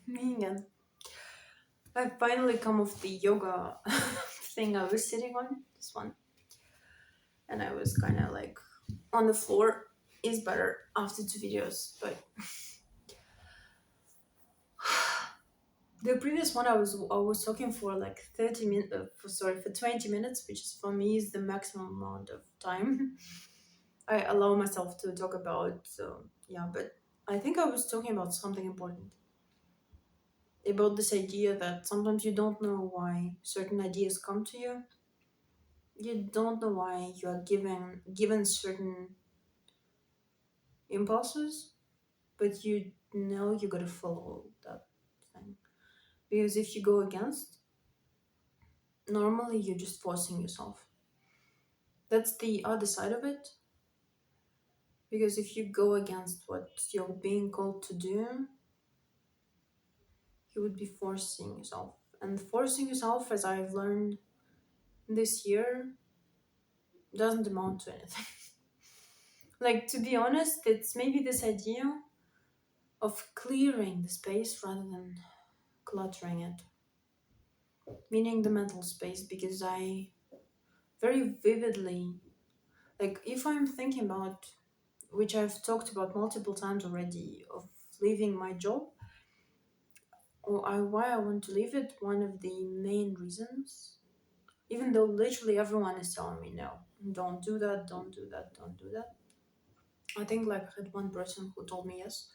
Me again. I finally come off the yoga thing I was sitting on, this one, and I was kind of like on the floor is better after 2 videos, but the previous one I was talking for like 30 minutes, for 20 minutes, which is for me is the maximum amount of time I allow myself to talk about. So yeah, but I think I was talking about something important about this idea that sometimes you don't know why certain ideas come to you. You don't know why you are given certain impulses, but you know you gotta follow that thing. Because if you go against, normally you're just forcing yourself. That's the other side of it. Because if you go against what you're being called to do, you would be forcing yourself. And forcing yourself, as I've learned this year, doesn't amount to anything. Like, to be honest, it's maybe this idea of clearing the space rather than cluttering it, meaning the mental space, because I very vividly, like, if I'm thinking about, which I've talked about multiple times already, of leaving my job, or why I want to leave it, one of the main reasons, even though literally everyone is telling me no, don't do that, don't do that, don't do that. I think like I had one person who told me yes.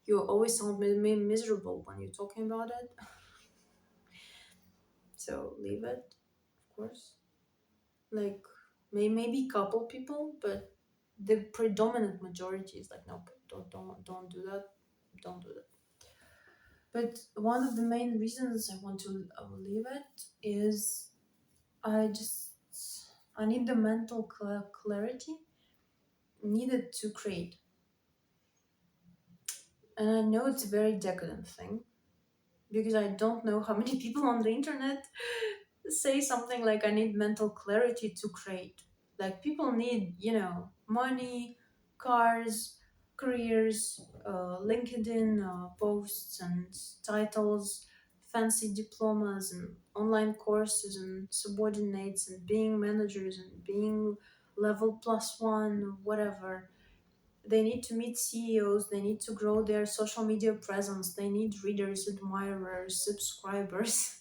You always sound miserable when you're talking about it, so leave it, of course. Like maybe couple people, but the predominant majority is like no, don't do that, don't do that. But one of the main reasons I want to leave it is I just I need the mental clarity needed to create, and I know it's a very decadent thing because I don't know how many people on the internet say something like I need mental clarity to create. Like people need, money, cars, careers, LinkedIn posts and titles, fancy diplomas and online courses and subordinates and being managers and being level plus one or whatever. They need to meet CEOs, they need to grow their social media presence, they need readers, admirers, subscribers,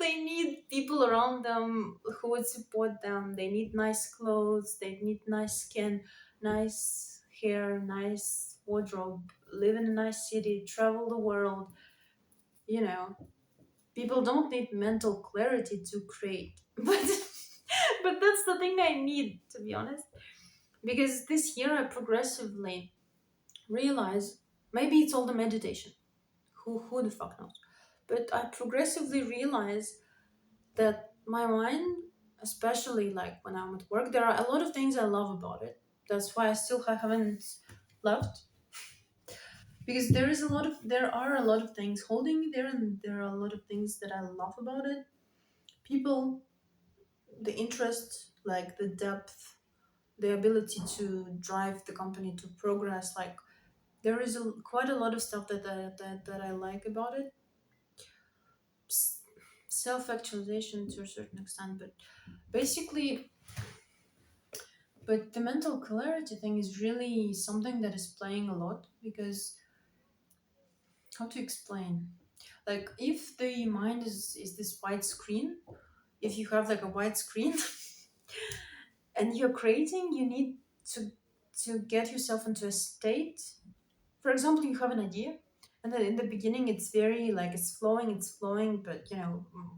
they need people around them who would support them, they need nice clothes, they need nice skin, nice hair, nice wardrobe, live in a nice city, travel the world. You know, people don't need mental clarity to create, but that's the thing I need, to be honest, because this year I progressively realize, maybe it's all the meditation, who the fuck knows, but I progressively realize that my mind, especially like when I'm at work, there are a lot of things I love about it. That's why I still haven't left, because there are a lot of things holding me there, and there are a lot of things that I love about it. People, the interest, like the depth, the ability to drive the company to progress, like there is quite a lot of stuff that I like about it. Self actualization to a certain extent, but basically, but the mental clarity thing is really something that is playing a lot, because how to explain? Like if the mind is this white screen, if you have like a white screen and you're creating, you need to get yourself into a state. For example, you have an idea, and then in the beginning it's very like it's flowing, but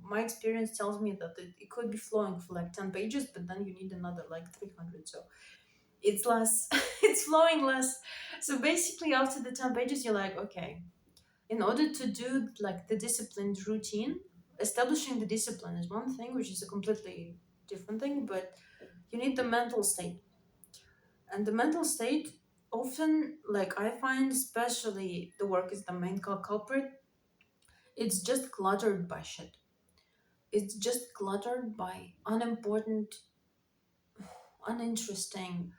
my experience tells me that it could be flowing for like 10 pages, but then you need another like 300, so it's less. It's flowing less. So basically after the 10 pages you're like, okay, in order to do like the disciplined routine, establishing the discipline is one thing, which is a completely different thing, but you need the mental state. And the mental state, often, like I find, especially the work is the main culprit, it's just cluttered by shit. It's just cluttered by unimportant, uninteresting,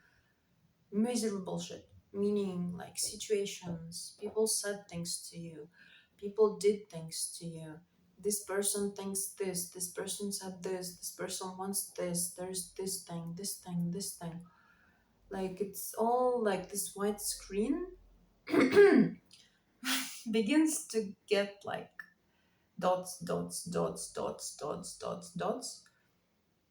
miserable shit. Meaning, like situations, people said things to you, people did things to you. This person thinks this person said this person wants this, there's this thing, this thing, this thing. Like it's all like this white screen begins to get like dots, dots, dots, dots, dots, dots, dots.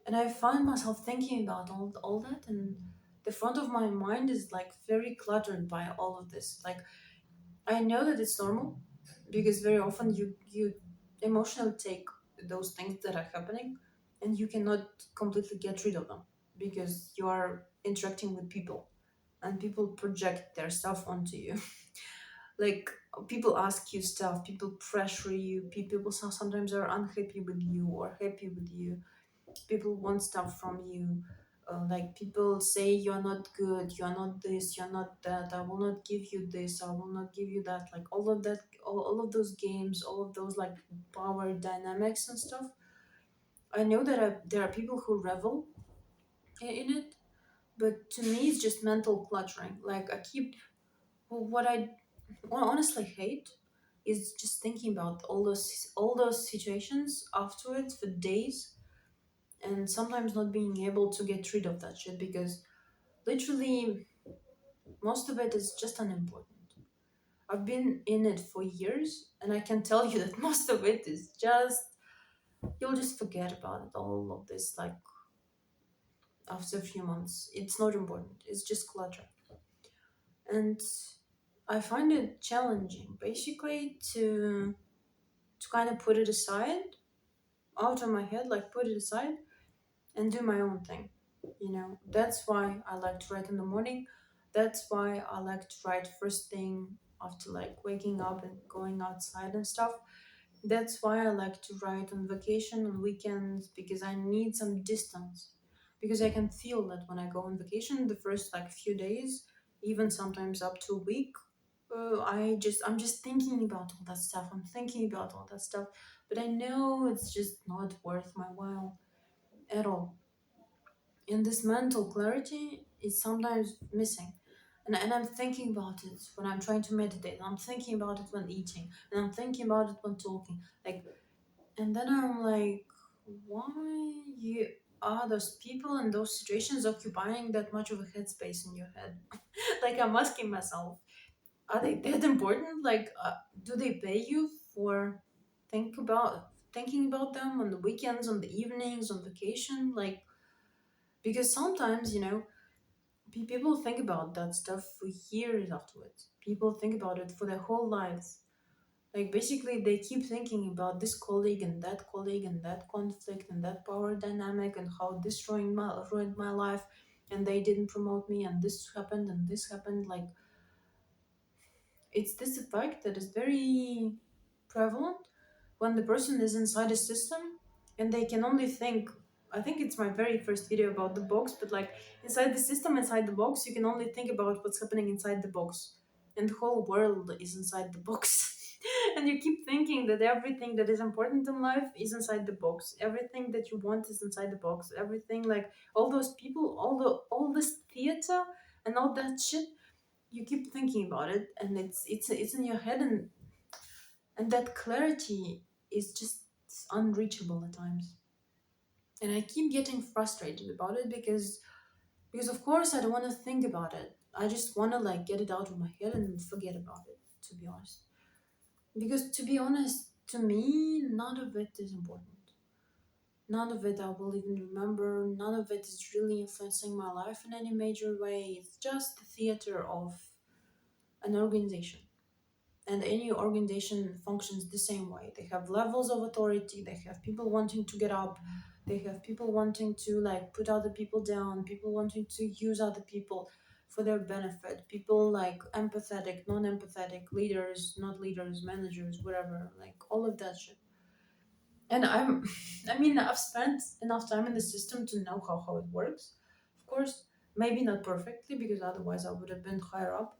And I find myself thinking about all that, and the front of my mind is like very cluttered by all of this. Like I know that it's normal because very often you emotionally take those things that are happening and you cannot completely get rid of them because you are interacting with people and people project their stuff onto you. Like people ask you stuff, people pressure you, people sometimes are unhappy with you or happy with you, people want stuff from you. Like people say you're not good, you're not this, you're not that, I will not give you this, I will not give you that, like all of that, all of those games, all of those like power dynamics and stuff. I know that there are people who revel in it, but to me it's just mental cluttering. Like I keep, well, what I honestly hate is just thinking about all those situations afterwards for days, and sometimes not being able to get rid of that shit because literally most of it is just unimportant. I've been in it for years and I can tell you that most of it is just, you'll just forget about it, all of this, like after a few months. It's not important, it's just clutter. And I find it challenging basically to kind of put it aside, out of my head, like put it aside and do my own thing. That's why I like to write in the morning. That's why I like to write first thing after like waking up and going outside and stuff. That's why I like to write on vacation on weekends because I need some distance. Because I can feel that when I go on vacation, the first like few days, even sometimes up to a week, I'm just thinking about all that stuff. I'm thinking about all that stuff, but I know it's just not worth my while at all. And this mental clarity is sometimes missing. And I'm thinking about it when I'm trying to meditate, I'm thinking about it when eating, and I'm thinking about it when talking, like, and then I'm like, why you are those people and those situations occupying that much of a headspace in your head? Like I'm asking myself, are they that important? Like do they pay you for thinking about them on the weekends, on the evenings, on vacation? Like, because sometimes, people think about that stuff for years afterwards. People think about it for their whole lives. Like basically, they keep thinking about this colleague and that conflict and that power dynamic and how this ruined my life, and they didn't promote me, and this happened and this happened. Like it's this effect that is very prevalent when the person is inside a system and they can only think. I think it's my very first video about the box, but like inside the system, inside the box, you can only think about what's happening inside the box, and the whole world is inside the box. And you keep thinking that everything that is important in life is inside the box, everything that you want is inside the box, everything, like all those people, all this theater and all that shit, you keep thinking about it, and it's in your head, and that clarity is just unreachable at times. And I keep getting frustrated about it because of course I don't want to think about it. I just want to like get it out of my head and forget about it, to be honest. Because to be honest, to me none of it is important. None of it I will even remember. None of it is really influencing my life in any major way. It's just the theater of an organization. And any organization functions the same way. They have levels of authority, they have people wanting to get up, they have people wanting to like put other people down, people wanting to use other people for their benefit, people like empathetic, non-empathetic, leaders, not leaders, managers, whatever, like all of that shit. And I mean, I've spent enough time in the system to know how it works. Of course, maybe not perfectly because otherwise I would have been higher up,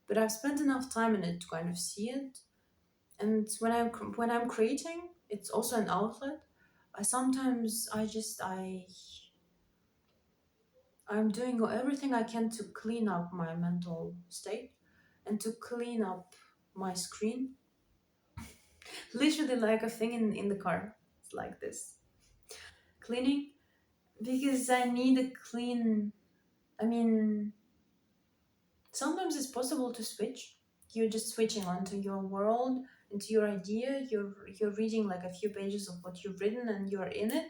but I've spent enough time in it to kind of see it. And when I'm creating, it's also an outlet. I sometimes I just I'm doing everything I can to clean up my mental state and to clean up my screen Literally like a thing in the car. It's like this. Cleaning, because I need a clean. I mean, sometimes it's possible to switch. You're just switching onto your world, into your idea. You're reading like a few pages of what you've written and you're in it.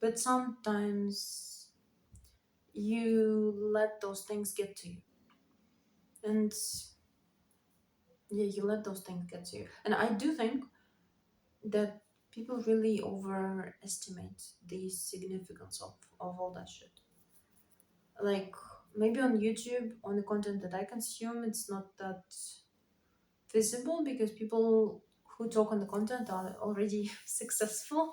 But sometimes you let those things get to you. And yeah, you let those things get to you. And I do think that people really overestimate the significance of all that shit. Like, maybe on YouTube, on the content that I consume, it's not that visible because people who talk on the content are already successful,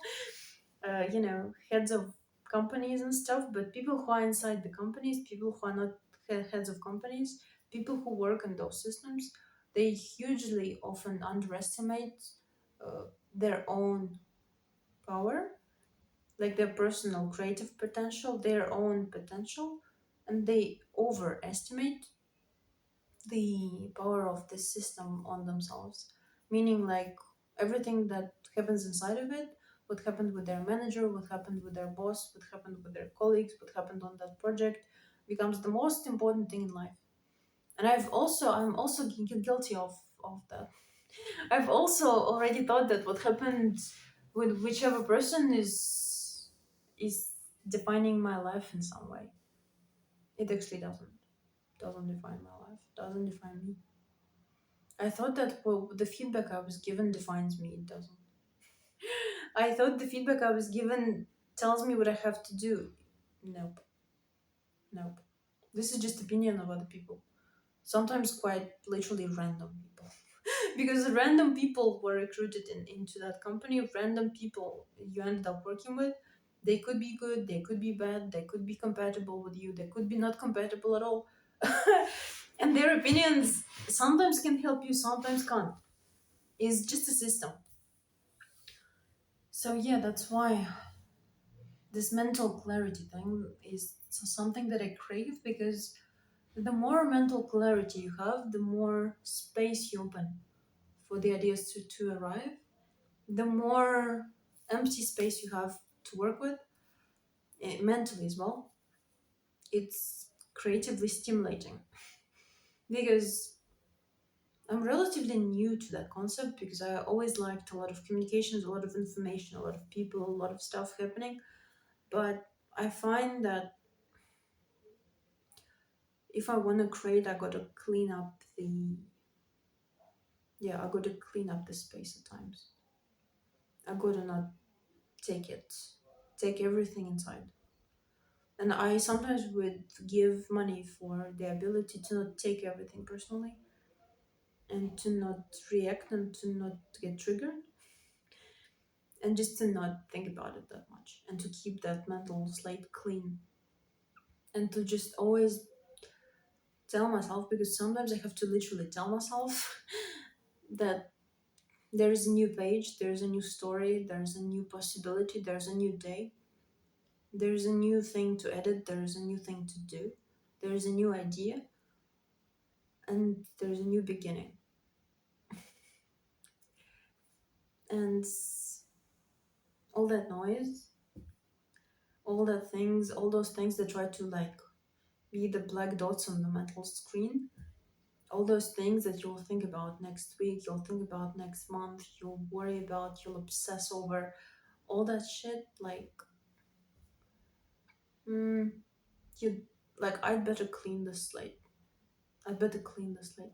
heads of companies and stuff. But people who are inside the companies, people who are not heads of companies, people who work in those systems, they hugely often underestimate uh, their own power, like their personal creative potential, their own potential, and they overestimate the power of this system on themselves. Meaning, like, everything that happens inside of it, what happened with their manager, what happened with their boss, what happened with their colleagues, what happened on that project, becomes the most important thing in life. And I'm also guilty of that. I've also already thought that what happened with whichever person is defining my life in some way. It actually doesn't define my life, doesn't define me. I thought that, well, the feedback I was given defines me. It doesn't. I thought the feedback I was given tells me what I have to do. Nope, nope. This is just opinion of other people. Sometimes quite literally random people. Because random people were recruited into that company. Random people you ended up working with. They could be good, they could be bad, they could be compatible with you, they could be not compatible at all. And their opinions sometimes can help you, sometimes can't. It's just a system. So yeah, that's why this mental clarity thing is something that I crave, because the more mental clarity you have, the more space you open for the ideas to arrive, the more empty space you have to work with, mentally as well. It's creatively stimulating because I'm relatively new to that concept, because I always liked a lot of communications, a lot of information, a lot of people, a lot of stuff happening. But I find that if I want to create, I gotta clean up I gotta clean up the space at times. I gotta not take everything inside. And I sometimes would give money for the ability to not take everything personally, and to not react, and to not get triggered, and just to not think about it that much, and to keep that mental slate clean, and to just always tell myself, because sometimes I have to literally tell myself that there is a new page, there's a new story, there's a new possibility, there's a new day, there's a new thing to edit, there's a new thing to do, there's a new idea, and there's a new beginning. And all that noise, all those things that try to like be the black dots on the mental screen, all those things that you'll think about next week, you'll think about next month, you'll worry about, you'll obsess over, all that shit, like, mm, you like, I'd better clean the slate. I'd better clean the slate.